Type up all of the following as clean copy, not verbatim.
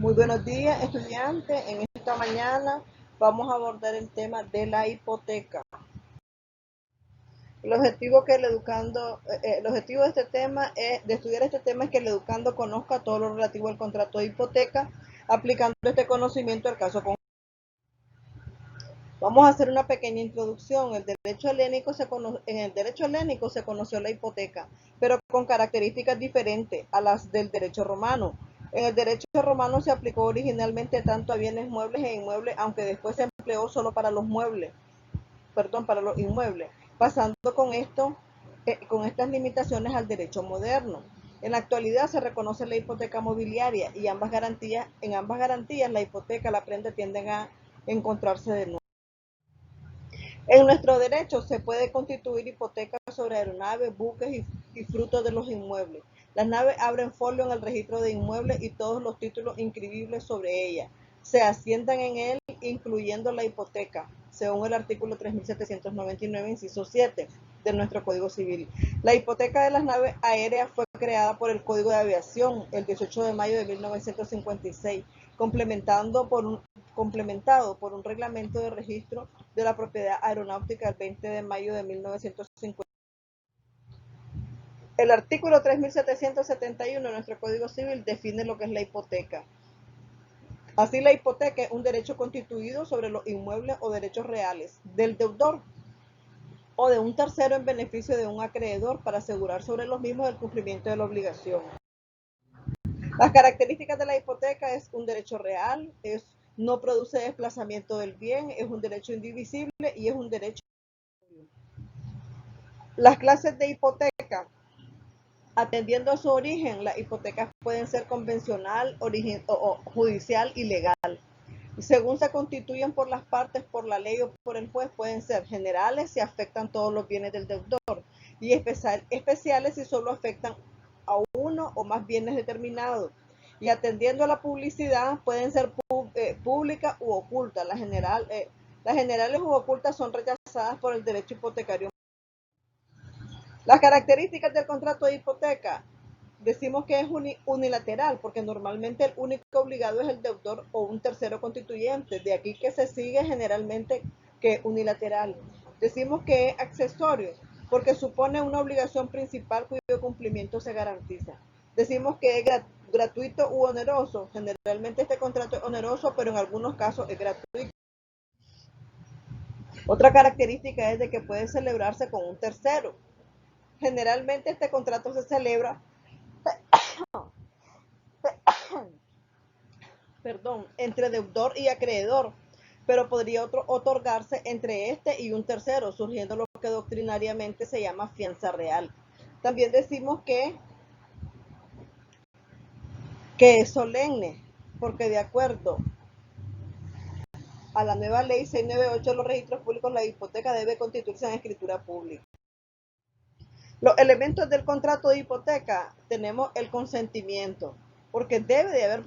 Muy buenos días, estudiantes. En esta mañana vamos a abordar el tema de la hipoteca. El objetivo de este tema de estudiar este tema es que el educando conozca todo lo relativo al contrato de hipoteca, aplicando este conocimiento al caso concreto. Vamos a hacer una pequeña introducción. En el derecho helénico se conoció la hipoteca, pero con características diferentes a las del derecho romano. En el derecho romano se aplicó originalmente tanto a bienes muebles e inmuebles, aunque después se empleó solo para los inmuebles, pasando con estas limitaciones al derecho moderno. En la actualidad se reconoce la hipoteca mobiliaria y en ambas garantías la hipoteca, la prenda tienden a encontrarse de nuevo. En nuestro derecho se puede constituir hipoteca sobre aeronaves, buques y frutos de los inmuebles. Las naves abren folio en el registro de inmuebles y todos los títulos inscribibles sobre ella se asientan en él, incluyendo la hipoteca, según el artículo 3799, inciso 7 de nuestro Código Civil. La hipoteca de las naves aéreas fue creada por el Código de Aviación el 18 de mayo de 1956, complementado por un reglamento de registro de la propiedad aeronáutica el 20 de mayo de 1950. El artículo 3771 de nuestro Código Civil define lo que es la hipoteca. Así, la hipoteca es un derecho constituido sobre los inmuebles o derechos reales del deudor o de un tercero en beneficio de un acreedor para asegurar sobre los mismos el cumplimiento de la obligación. Las características de la hipoteca: es un derecho real, no produce desplazamiento del bien, es un derecho indivisible y es un derecho. Las clases de hipoteca. Atendiendo a su origen, las hipotecas pueden ser convencional, o judicial y legal. Según se constituyen por las partes, por la ley o por el juez, pueden ser generales si afectan todos los bienes del deudor y especiales si solo afectan a uno o más bienes determinados. Y atendiendo a la publicidad, pueden ser públicas u ocultas. Las generales u ocultas son rechazadas por el derecho hipotecario. Las características del contrato de hipoteca. Decimos que es unilateral porque normalmente el único obligado es el deudor o un tercero constituyente. De aquí que se sigue generalmente que es unilateral. Decimos que es accesorio porque supone una obligación principal cuyo cumplimiento se garantiza. Decimos que es gratuito u oneroso. Generalmente este contrato es oneroso, pero en algunos casos es gratuito. Otra característica es de que puede celebrarse con un tercero. Generalmente este contrato se celebra entre deudor y acreedor, pero podría otorgarse entre este y un tercero, surgiendo lo que doctrinariamente se llama fianza real. También decimos que es solemne, porque de acuerdo a la nueva ley 698 de los registros públicos, la hipoteca debe constituirse en escritura pública. Los elementos del contrato de hipoteca: tenemos el consentimiento, porque debe de haber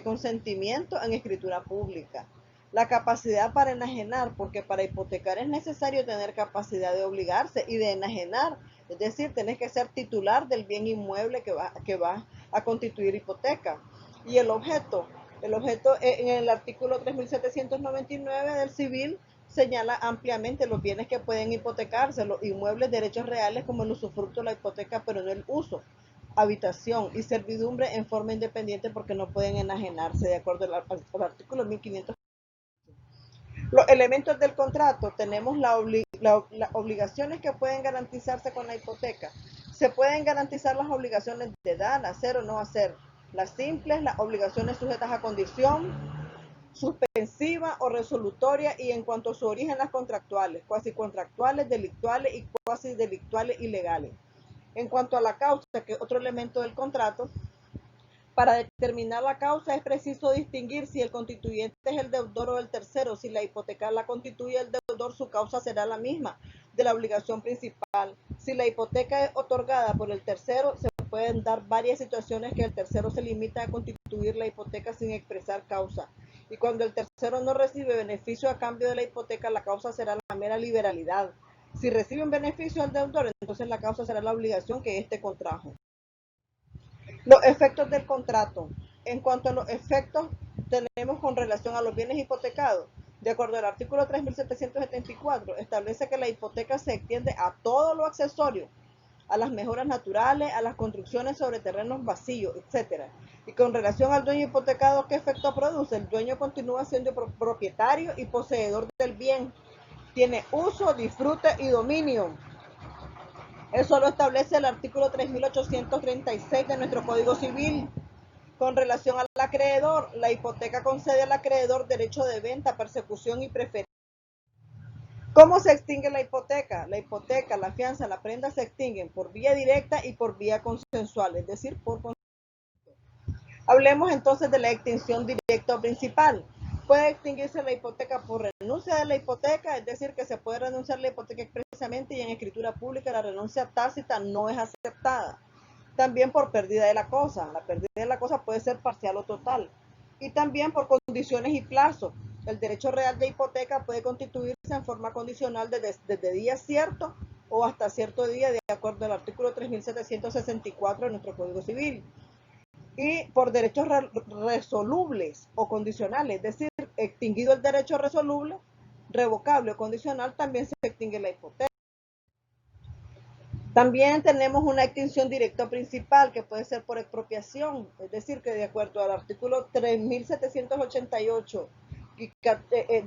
consentimiento en escritura pública. La capacidad para enajenar, porque para hipotecar es necesario tener capacidad de obligarse y de enajenar, es decir, tenés que ser titular del bien inmueble que va a constituir hipoteca. Y el objeto en el artículo 3799 del civil señala ampliamente los bienes que pueden hipotecarse: los inmuebles, derechos reales como el usufructo, la hipoteca, pero no el uso, habitación y servidumbre en forma independiente porque no pueden enajenarse de acuerdo al artículo 1500. Los elementos del contrato: tenemos las obligaciones que pueden garantizarse con la hipoteca. Se pueden garantizar las obligaciones de dar, hacer o no hacer. Las simples, las obligaciones sujetas a condición, suspensiva o resolutoria, y en cuanto a su origen, las contractuales, cuasi contractuales, delictuales y cuasi delictuales y legales. En cuanto a la causa, que es otro elemento del contrato, para determinar la causa es preciso distinguir si el constituyente es el deudor o el tercero. Si la hipoteca la constituye el deudor, su causa será la misma de la obligación principal. Si la hipoteca es otorgada por el tercero, se pueden dar varias situaciones que el tercero se limita a constituir la hipoteca sin expresar causa. Y cuando el tercero no recibe beneficio a cambio de la hipoteca, la causa será la mera liberalidad. Si recibe un beneficio al deudor, entonces la causa será la obligación que éste contrajo. Los efectos del contrato. en cuanto a los efectos tenemos con relación a los bienes hipotecados, de acuerdo al artículo 3774, establece que la hipoteca se extiende a todo lo accesorio, a las mejoras naturales, a las construcciones sobre terrenos vacíos, etc. Y con relación al dueño hipotecado, ¿qué efecto produce? El dueño continúa siendo propietario y poseedor del bien. Tiene uso, disfrute y dominio. Eso lo establece el artículo 3836 de nuestro Código Civil. Con relación al acreedor, la hipoteca concede al acreedor derecho de venta, persecución y preferencia. ¿Cómo se extingue la hipoteca? La hipoteca, la fianza, la prenda se extinguen por vía directa y por vía consensual, es decir, por consentimiento. Hablemos entonces de la extinción directa o principal. Puede extinguirse la hipoteca por renuncia de la hipoteca, es decir, que se puede renunciar a la hipoteca expresamente y en escritura pública la renuncia tácita no es aceptada. También por pérdida de la cosa. La pérdida de la cosa puede ser parcial o total. Y también por condiciones y plazos. El derecho real de hipoteca puede constituirse en forma condicional desde día cierto o hasta cierto día, de acuerdo al artículo 3764 de nuestro Código Civil. Y por derechos resolubles o condicionales, es decir, extinguido el derecho resoluble, revocable o condicional, también se extingue la hipoteca. También tenemos una extinción directa principal que puede ser por expropiación, es decir, que de acuerdo al artículo 3788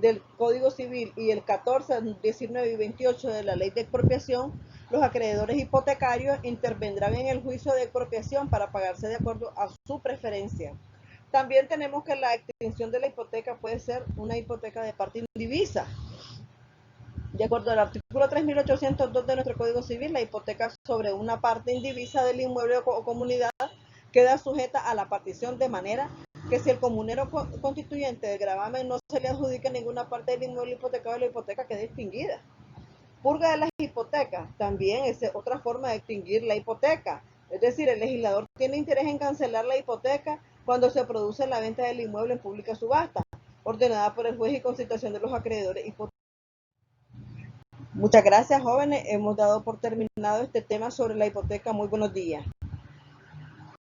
del Código Civil y el 14, 19 y 28 de la Ley de Expropiación, los acreedores hipotecarios intervendrán en el juicio de expropiación para pagarse de acuerdo a su preferencia. También tenemos que la extinción de la hipoteca puede ser una hipoteca de parte indivisa. De acuerdo al artículo 3802 de nuestro Código Civil, la hipoteca sobre una parte indivisa del inmueble o comunidad queda sujeta a la partición de manera que si el comunero constituyente del gravamen no se le adjudica ninguna parte del inmueble hipotecado, la hipoteca queda extinguida. Purga de las hipotecas también es otra forma de extinguir la hipoteca. Es decir, el legislador tiene interés en cancelar la hipoteca cuando se produce la venta del inmueble en pública subasta, ordenada por el juez y con citación de los acreedores hipotecarios. Muchas gracias, jóvenes. Hemos dado por terminado este tema sobre la hipoteca. Muy buenos días.